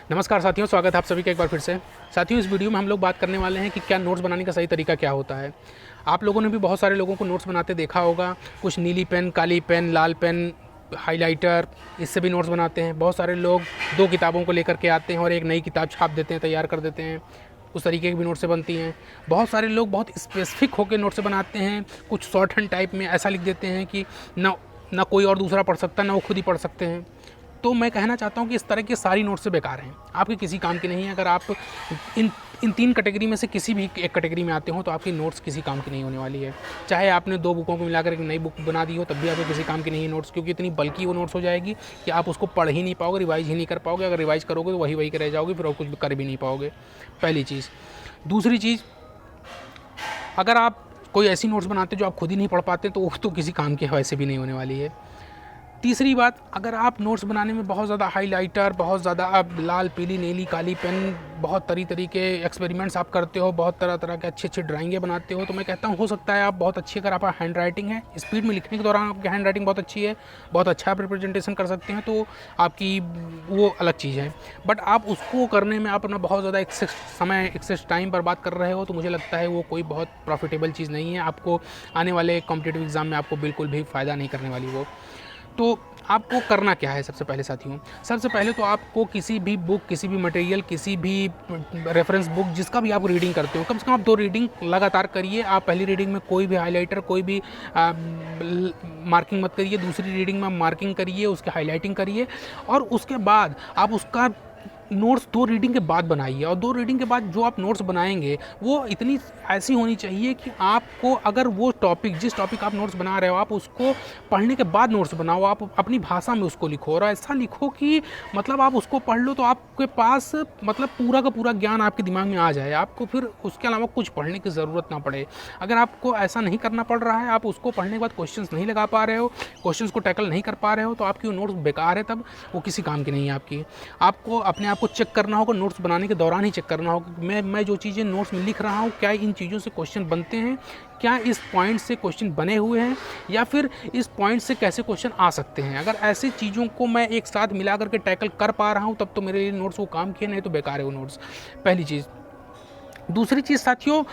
नमस्कार साथियों, स्वागत है आप सभी का एक बार फिर से। साथियों, इस वीडियो में हम लोग बात करने वाले हैं कि क्या नोट्स बनाने का सही तरीका क्या होता है। आप लोगों ने भी बहुत सारे लोगों को नोट्स बनाते देखा होगा। कुछ नीली पेन, काली पेन, लाल पेन, हाइलाइटर, इससे भी नोट्स बनाते हैं। बहुत सारे लोग दो किताबों को लेकर के आते हैं और एक नई किताब छाप देते हैं, तैयार कर देते हैं। उस तरीके की भी नोट्स से बनती हैं। बहुत सारे लोग बहुत स्पेसिफिक होकर नोट्स से बनाते हैं। कुछ शॉर्ट हैंड टाइप में ऐसा लिख देते हैं कि ना कोई और दूसरा पढ़ सकता, ना वो खुद ही पढ़ सकते हैं। तो मैं कहना चाहता हूँ कि इस तरह की सारी नोट्स से बेकार हैं, आपके किसी काम की नहीं है। अगर आप इन तीन कैटेगरी में से किसी भी एक कैटेगरी में आते हो तो आपकी नोट्स किसी काम की नहीं होने वाली है। चाहे आपने दो बुकों को मिलाकर एक नई बुक बना दी हो, तब भी आपको किसी काम की नहीं है नोट्स, क्योंकि इतनी बल्कि वो नोट्स हो जाएगी कि आप उसको पढ़ ही नहीं पाओगे, रिवाइज ही नहीं कर पाओगे। अगर रिवाइज करोगे तो वही रह जाओगे, फिर और कुछ कर भी नहीं पाओगे। पहली चीज़। दूसरी चीज़, अगर आप कोई ऐसी नोट्स बनाते जो आप खुद ही नहीं पढ़ पाते तो वो तो किसी काम की वैसे भी नहीं होने वाली है। तीसरी बात, अगर आप नोट्स बनाने में बहुत ज़्यादा हाइलाइटर, बहुत ज़्यादा आप लाल, पीली, नीली, काली पेन, बहुत तरीके एक्सपेरिमेंट्स आप करते हो, बहुत तरह के अच्छे बनाते बनाते हो, तो मैं कहता हूँ हो सकता है आप बहुत अच्छी, अगर आपका हैंड राइटिंग है, स्पीड में लिखने के दौरान आपकी हैंड राइटिंग बहुत अच्छी है, बहुत अच्छा आप रिप्रेजेंटेशन कर सकते हैं, तो आपकी वो अलग चीज़ है। बट आप उसको करने में आप अपना बहुत ज़्यादा एक्सेस टाइम बर्बाद कर रहे हो, तो मुझे लगता है वो कोई बहुत प्रॉफिटेबल चीज़ नहीं है। आपको आने वाले कॉम्पिटिटिव एग्ज़ाम में आपको बिल्कुल भी फ़ायदा नहीं करने वाली वो। तो आपको करना क्या है सबसे पहले साथियों? सबसे पहले तो आपको किसी भी बुक, किसी भी मटेरियल, किसी भी रेफरेंस बुक, जिसका भी आप रीडिंग करते हो, कम से कम आप 2 रीडिंग लगातार करिए। आप पहली रीडिंग में कोई भी हाइलाइटर, कोई भी मार्किंग मत करिए। दूसरी रीडिंग में मार्किंग करिए, उसकी हाइलाइटिंग करिए, और उसके बाद आप उसका नोट्स 2 रीडिंग के बाद बनाइए। और 2 रीडिंग के बाद जो आप नोट्स बनाएंगे वो इतनी ऐसी होनी चाहिए कि आपको, अगर वो टॉपिक, जिस टॉपिक आप नोट्स बना रहे हो, आप उसको पढ़ने के बाद नोट्स बनाओ। आप अपनी भाषा में उसको लिखो, और ऐसा लिखो कि मतलब आप उसको पढ़ लो तो आपके पास मतलब पूरा का पूरा ज्ञान आपके दिमाग में आ जाए, आपको फिर उसके अलावा कुछ पढ़ने की ज़रूरत ना पड़े। अगर आपको ऐसा नहीं करना पड़ रहा है, आप उसको पढ़ने के बाद क्वेश्चंस नहीं लगा पा रहे हो, क्वेश्चंस को टैकल नहीं कर पा रहे हो, तो आपकी वो नोट्स बेकार है, तब वो किसी काम की नहीं है आपकी। आपको अपने आप को चेक करना होगा, नोट्स बनाने के दौरान ही चेक करना होगा कि मैं जो चीज़ें नोट्स में लिख रहा हूँ, क्या इन चीज़ों से क्वेश्चन बनते हैं, क्या इस पॉइंट से क्वेश्चन बने हुए हैं, या फिर इस पॉइंट से कैसे क्वेश्चन आ सकते हैं। अगर ऐसी चीज़ों को मैं एक साथ मिला करके टैकल कर पा रहा हूँ, तब तो मेरे लिए नोट्स वो काम किए, नहीं तो बेकार है वो नोट्स। पहली चीज़। दूसरी चीज़ साथियों,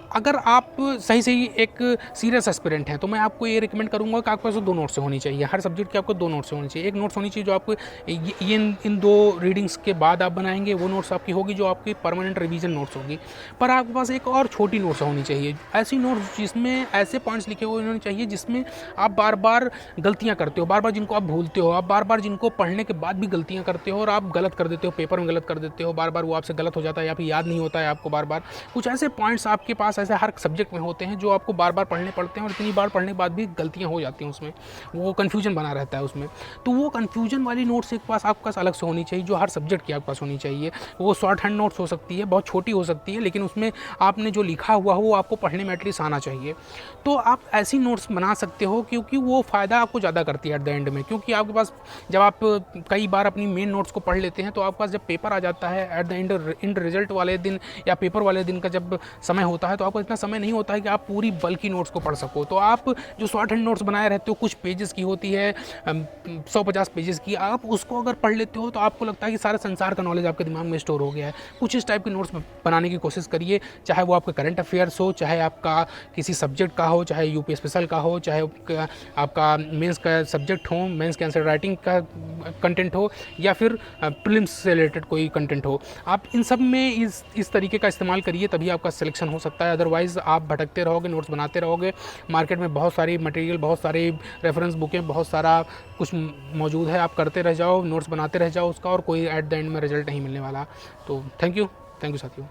अगर आप सही एक सीरियस एस्पिरेंट हैं, तो मैं आपको ये रिकमेंड करूंगा कि आपके पास 2 नोट्स होनी चाहिए। हर सब्जेक्ट के आपको 2 नोट्स होनी चाहिए। एक नोट्स होनी चाहिए जो आपको ये इन 2 रीडिंग्स के बाद आप बनाएंगे, वो नोट्स आपकी होगी जो आपकी परमानेंट रिवीजन नोट्स होगी। पर आपके पास एक और छोटी नोट्स होनी चाहिए, ऐसी नोट्स जिसमें ऐसे पॉइंट्स लिखे हुए होने चाहिए जिसमें आप बार बार गलतियाँ करते हो, बार बार जिनको आप भूलते हो, आप बार बार जिनको पढ़ने के बाद भी गलतियाँ करते हो और आप गलत कर देते हो, पेपर में गलत कर देते हो, बार बार वो आपसे गलत हो जाता है या फिर याद नहीं होता है आपको बार बार। कुछ ऐसे पॉइंट्स आपके पास ऐसे हर सब्जेक्ट में होते हैं जो आपको बार बार पढ़ने पड़ते हैं, और इतनी बार पढ़ने के बाद भी गलतियां हो जाती हैं उसमें, वो कन्फ्यूजन बना रहता है उसमें। तो वो कन्फ्यूजन वाली नोट्स एक पास आपके पास अलग से होनी चाहिए, जो हर सब्जेक्ट की आपके पास होनी चाहिए। वो शॉर्ट हैंड नोट्स हो सकती है, बहुत छोटी हो सकती है, लेकिन उसमें आपने जो लिखा हुआ हो वो आपको पढ़ने में एटलीस्ट आना चाहिए। तो आप ऐसी नोट्स बना सकते हो, क्योंकि वो फ़ायदा आपको ज़्यादा करती है एट द एंड में। क्योंकि आपके पास जब आप कई बार अपनी मेन नोट्स को पढ़ लेते हैं, तो आपके पास जब पेपर आ जाता है एट द एंड रिजल्ट वाले दिन या पेपर वाले दिन का जब समय होता है, तो आपको इतना समय नहीं होता है कि आप पूरी बल्कि नोट्स को पढ़ सको। तो आप जो शॉर्ट हैंड नोट्स बनाए रहते हो, कुछ पेजेस की होती है, 150 पेजेस की, आप उसको अगर पढ़ लेते हो तो आपको लगता है कि सारे संसार का नॉलेज आपके दिमाग में स्टोर हो गया है। कुछ इस टाइप के नोट्स बनाने की कोशिश करिए, चाहे वो आपका करंट अफेयर्स हो, चाहे आपका किसी सब्जेक्ट का हो, चाहे यूपी स्पेशल का हो, चाहे आपका मेंस का सब्जेक्ट हो, मेंस के आंसर राइटिंग का कंटेंट हो, या फिर प्रीलिम्स से रिलेटेड कोई कंटेंट हो। आप इन सब में इस तरीके का इस्तेमाल करिए, तभी आपका सिलेक्शन हो सकता है। अदरवाइज़ आप भटकते रहोगे, नोट्स बनाते रहोगे। मार्केट में बहुत सारी मटेरियल, बहुत सारी रेफरेंस बुकें, बहुत सारा कुछ मौजूद है, आप करते रह जाओ, नोट्स बनाते रह जाओ उसका, और कोई एट द एंड में रिजल्ट नहीं मिलने वाला। तो थैंक यू साथियों।